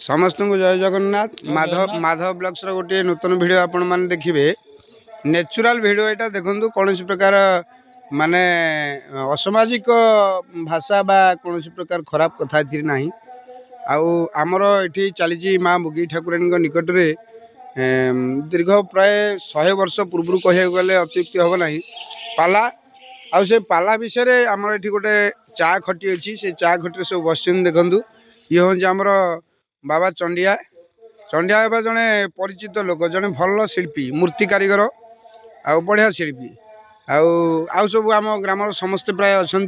समस्त को जय जगन्नाथ। माधव माधव ब्लॉग्स गोटे नूतन वीडियो आपण मैंने देखिए नेचुरल वीडियो यहाँ देखूँ कौन प्रकार माने असामाजिक भाषा बा कौन प्रकार खराब कथा ना आमर ये चली माँ मुगी ठाकुराणी निकट में दीर्घ प्राय 100 वर्ष पूर्व कह गले अत्युक्ति हम ना पाला आउ से पाला विषय आमर ये गोटे चा खटी अच्छी से चा खटी सब बस देखूँ ये हूँ आमर बाबा चंडिया चंडिया एवं जड़े परिचित लोक जड़े भल शिल्पी मूर्ति कारीगर आ बढ़िया शिल्पी आउ सब आम ग्राम समस्त प्राय अच्छा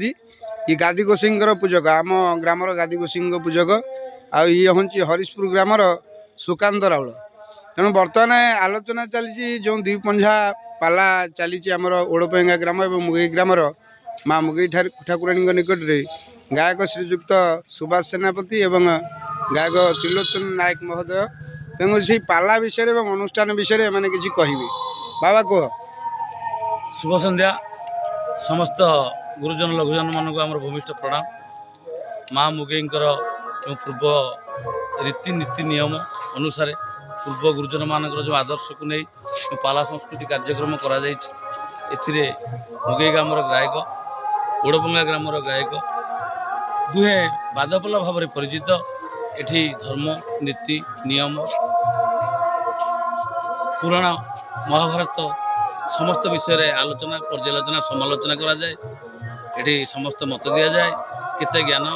ये गादी गोसाई पूजक आम ग्राम गादी गोसाई पूजक ये हूँ हरीशपुर ग्रामर सुकांत राउल तेणु बर्तमान आलोचना चली जो दुई पंझा पाला चली आमर ओडपेंगा ग्राम और मुगई ग्रामर माँ मुगई ठाकुराणी निकट में गायक श्रीजुक्त सुभाष सेनापति एवं गायक त्रिलोचन नायक महोदय तेणु से पाला विषय और अनुष्ठान विषय मैंने किसी कहे बाबा कह शुभ संध्या समस्त गुरुजन लघुजन मानक आम भूमिष्ठ प्रणाम माँ मुगई पूर्व रीतिनीति नियम अनुसार पूर्व गुरुजन मान जो आदर्श को नहीं पाला संस्कृति कार्यक्रम कर मुगई ग्रामर गायक ओडपंगा ग्रामर गायक दुहे बादपला भाव में परिचित एठी धर्म नीति नियम पुराण महाभारत समस्त विषय आलोचना पर्यालोचना समालोचना करा जाए एठी समस्त मत दि जाए केते ज्ञान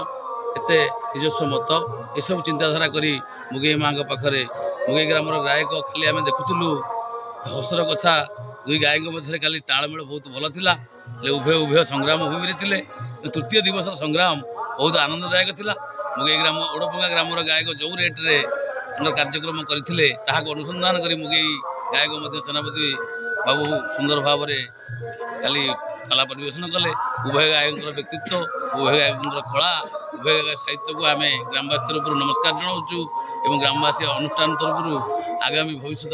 केते निजस्व मत ये सब चिंताधारा करी मुगई माँ पाखे मुगई ग्रामर गायक खाली आम देखुलु हसर कथा दुई गायक मध्य खाली तालमेल बहुत भल था उभय उभय संग्राम भूमि थे तृतीय दिवस संग्राम बहुत आनंददायक था मुगई ग्राम ओडपंगा ग्रामर गायक जो रेट्रे कार्यक्रम करते अनुसंधान कर मुगई गायक सेनापति बाबू सुंदर भाव में खाली कला परिवेशन कले उभय गायक व्यक्तित्व उभय गायक कला उभय साहित्य को आम ग्रामवासी तरफ नमस्कार जनाऊँ एवं ग्रामवासी अनुष्ठान तरफ आगामी भविष्य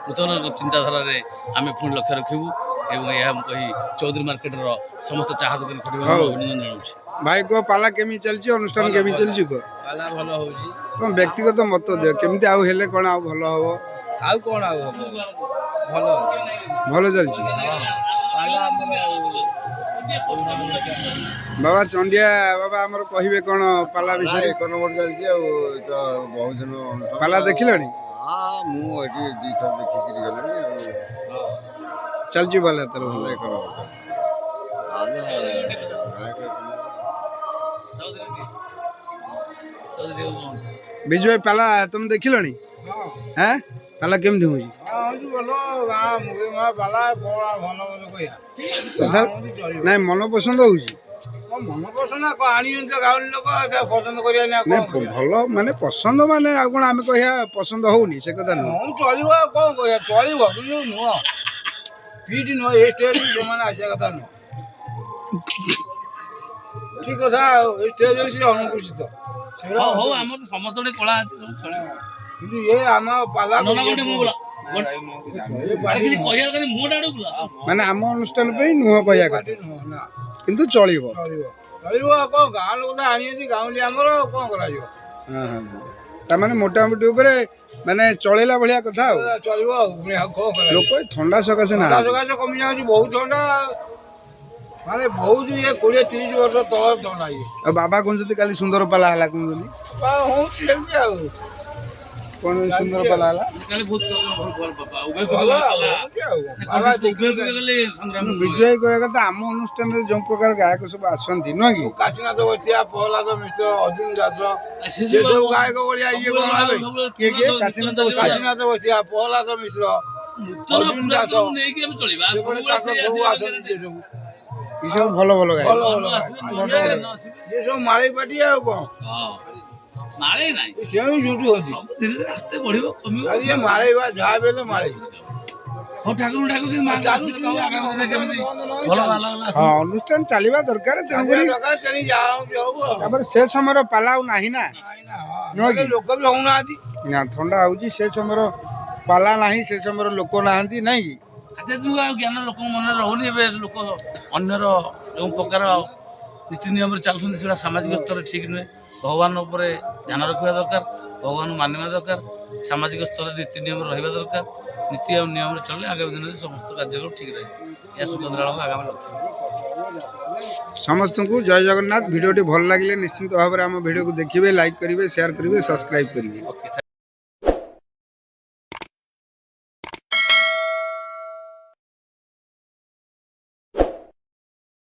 नूतन चिंताधारा आम पुणी लक्ष्य रखू एवं यह कही चौधरी मार्केट समस्त चाह दुकान खटिबा अभिनंदन जनाऊँ भाई को पाला केमी चलची अनुष्ठान केमी चलची को पाला भल हो तुम व्यक्तिगत मत दियो केमती आउ हेले कोन आउ भल हबो आउ कोन आउ हबो भल भल चलची पाला बाबा चंडिया बाबा हमर कहिबे कोन पाला विषय एक नंबर चलची तो बहुत दिन पाला देखिलनी हाँ मु एठी दी थर देखि गलनी चलची बाला तर भल एक नंबर विजय पाला तुम देखिलनी हैं पाला केमती होई नहीं मन पसंद होउची मन पसंद आनी गाँव लोक पसंद करिया भल माने पसंद माने आ कोन आमे कहिया पसंद होउनी से कथा न चलिब कौन करिया चलिब नुह पीठ नुह ए स्टेज जो मैंने आसिया कथा नुह ठीक कथा स्टेज से अनुकूचित हो हमर समस्त कला किंतु ये आम पाला माने आम अनुष्ठान पे नुह कहिया कथा किंतु चलिबो चलिब कौन गाँव लोक आनी गाँवली आमर कौन कर माने मोटामोटी ऊपर माने चलेला बढ़िया कथा चलिब लोक ठंडा सकाशे ना सकाशे कमी जाऊँ बहुत ठंडा माने बहुत ये 20-30 वर्ष तल ठंडा ये बाबा कहते काली सुंदर पाला है कहते कौन सुंदर पाला है विजय कह कथा आम अनुष्ठान जो प्रकार गायक सब आसती नुह कि काशीनाथ बस्तिया प्रहलाद मिश्र अर्जुन दास ये सब गायक भाया ये किए किए काशीनाथ काशीनाथ बस्तिया प्रहलाद मिश्र अर्जुन दास सब आसती ये सब भल भल गायक ये सब माली पाटी आ माळे नाही से झूठी होती धीरे धीरे आस्ते बढ़िबो कमिबो ये माले बा जहाँ बेले माले हो ठाकुर ठाकुर के मां चालू भलो वाला हाँ अनुष्ठान चलवा दरकार चली जाओ से समय पाला नाही ना लोक भी होना ना ठंडा होची से समय पाला नाही से समय लोक नाहंती नाही कि आध्यात्मिक ज्ञान लोक मन रहुनी एबे लोक अन्यर जो प्रकार नीति नियम चलुछन सेटा सामाजिक स्तर ठीक नुहे भगवान ऊपर ध्यान रखा दरकार ଭଗବାନଙ୍କୁ ମାନିବା ଦରକାର, ସାମାଜିକ ସ୍ତରରେ ନୀତି ନିୟମ ରହିବା ଦରକାର। ନୀତି ଆଉ ନିୟମରେ ଚଳିଲେ ଆଗାମୀ ଦିନରେ ସମସ୍ତ କାର୍ଯ୍ୟକ୍ରମ ଠିକ୍ ରହିବ। ଏହା ସୁଭଦ୍ରାଳଙ୍କ ଆଗାମୀ ଲକ୍ଷ୍ୟ। ସମସ୍ତଙ୍କୁ ଜୟ ଜଗନ୍ନାଥ। ଭିଡ଼ିଓଟି ଭଲ ଲାଗିଲେ ନିଶ୍ଚିନ୍ତ ଭାବରେ ଆମ ଭିଡ଼ିଓକୁ ଦେଖିବେ, ଲାଇକ୍ କରିବେ, ସେୟାର କରିବେ, ସବସ୍କ୍ରାଇବ୍ କରିବେ। ଓକେ।